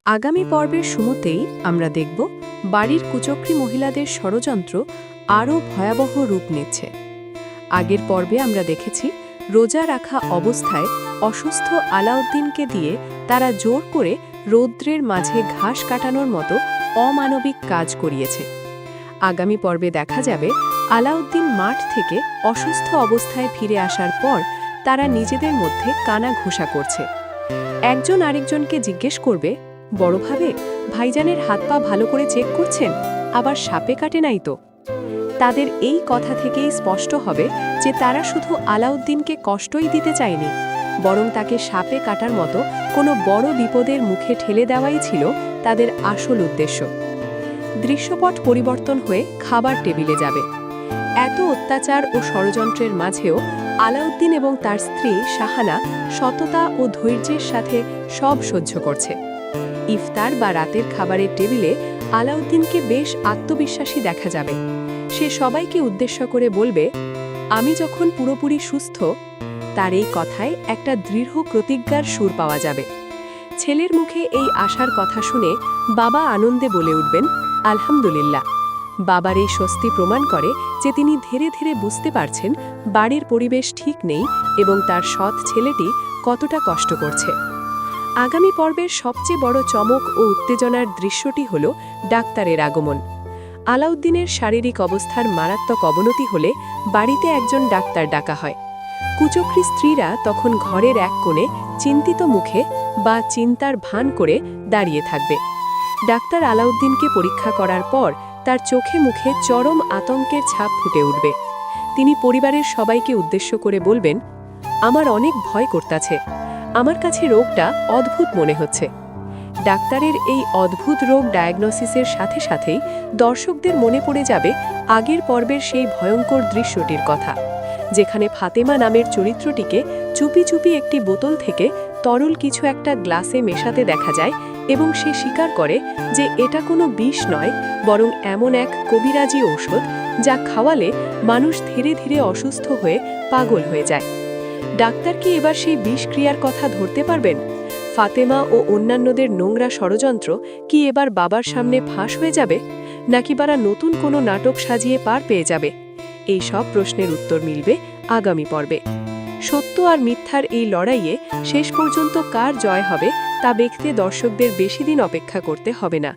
আগামী পর্বের শুরুতেই আমরা দেখব বাড়ির কুচক্রী মহিলাদের ষড়যন্ত্র আরও ভয়াবহ রূপ নিচ্ছে। আগের পর্বে আমরা দেখেছি রোজা রাখা অবস্থায় অসুস্থ আলাউদ্দিনকে দিয়ে তারা জোর করে রৌদ্রের মাঝে ঘাস কাটানোর মতো অমানবিক কাজ করিয়েছে। আগামী পর্বে দেখা যাবে আলাউদ্দিন মাঠ থেকে অসুস্থ অবস্থায় ফিরে আসার পর তারা নিজেদের মধ্যে কানাঘুষা করছে। একজন আরেকজনকে জিজ্ঞেস করবে, বড়ভাবে ভাইজানের হাত পা ভালো করে চেক করছেন, আবার সাপে কাটে নাই তো। তাদের এই কথা থেকেই স্পষ্ট হবে যে তারা শুধু আলাউদ্দিনকে কষ্টই দিতে চায়নি, বরং তাকে সাপে কাটার মতো কোনো বড় বিপদের মুখে ঠেলে দেওয়াই ছিল তাদের আসল উদ্দেশ্য। দৃশ্যপট পরিবর্তন হয়ে খাবার টেবিলে যাবে। এত অত্যাচার ও ষড়যন্ত্রের মাঝেও আলাউদ্দিন এবং তার স্ত্রী শাহানা সততা ও ধৈর্যের সাথে সব সহ্য করছে। ইফতার বা রাতের খাবারের টেবিলে আলাউদ্দিনকে বেশ আত্মবিশ্বাসী দেখা যাবে। সে সবাইকে উদ্দেশ্য করে বলবে, আমি যখন পুরোপুরি সুস্থ। তার এই কথায় একটা দৃঢ় প্রতিজ্ঞার সুর পাওয়া যাবে। ছেলের মুখে এই আশার কথা শুনে বাবা আনন্দে বলে উঠবেন, আলহামদুলিল্লাহ। বাবার এই স্বস্তি প্রমাণ করে যে তিনি ধীরে ধীরে বুঝতে পারছেন বাড়ির পরিবেশ ঠিক নেই এবং তার সৎ ছেলেটি কতটা কষ্ট করছে। আগামী পর্বের সবচেয়ে বড় চমক ও উত্তেজনার দৃশ্যটি হল ডাক্তারের আগমন। আলাউদ্দিনের শারীরিক অবস্থার মারাত্মক অবনতি হলে বাড়িতে একজন ডাক্তার ডাকা হয়। কুচক্রী স্ত্রীরা তখন ঘরের এক কোণে চিন্তিত মুখে বা চিন্তার ভান করে দাঁড়িয়ে থাকবে। ডাক্তার আলাউদ্দিনকে পরীক্ষা করার পর তার চোখে মুখে চরম আতঙ্কের ছাপ ফুটে উঠবে। তিনি পরিবারের সবাইকে উদ্দেশ্য করে বলবেন, আমার অনেক ভয় করতাছে, আমার কাছে রোগটা অদ্ভুত মনে হচ্ছে। ডাক্তারের এই অদ্ভুত রোগ ডায়াগনোসিসের সাথে সাথেই দর্শকদের মনে পড়ে যাবে আগের পর্বের সেই ভয়ঙ্কর দৃশ্যটির কথা, যেখানে ফাতেমা নামের চরিত্রটিকে চুপি চুপি একটি বোতল থেকে তরল কিছু একটা গ্লাসে মেশাতে দেখা যায় এবং সে স্বীকার করে যে এটা কোনো বিষ নয়, বরং এমন এক কবিরাজি ঔষধ যা খাওয়ালে মানুষ ধীরে ধীরে অসুস্থ হয়ে পাগল হয়ে যায়। ডাক্তার কি এবার সেই বিষক্রিয়ার কথা ধরতে পারবেন? ফাতেমা ও অন্যান্যদের নোংরা ষড়যন্ত্র কি এবার বাবার সামনে ফাঁস হয়ে যাবে, নাকি বারা নতুন কোনো নাটক সাজিয়ে পার পেয়ে যাবে? এই সব প্রশ্নের উত্তর মিলবে আগামী পর্বে। সত্য আর মিথ্যার এই লড়াইয়ে শেষ পর্যন্ত কার জয় হবে তা দেখতে দর্শকদের বেশি দিন অপেক্ষা করতে হবে না।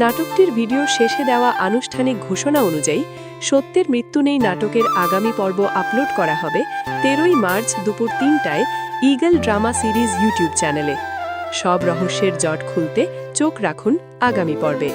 নাটকটির ভিডিওর শেষে দেওয়া আনুষ্ঠানিক ঘোষণা অনুযায়ী সত্যের মৃত্যু নেই নাটকের আগামী পর্ব আপলোড করা হবে 13ই মার্চ দুপুর 3টায় ইগল ড্রামা সিরিজ ইউটিউব চ্যানেলে। সব রহস্যের জট খুলতে চোখ রাখুন আগামী পর্বে।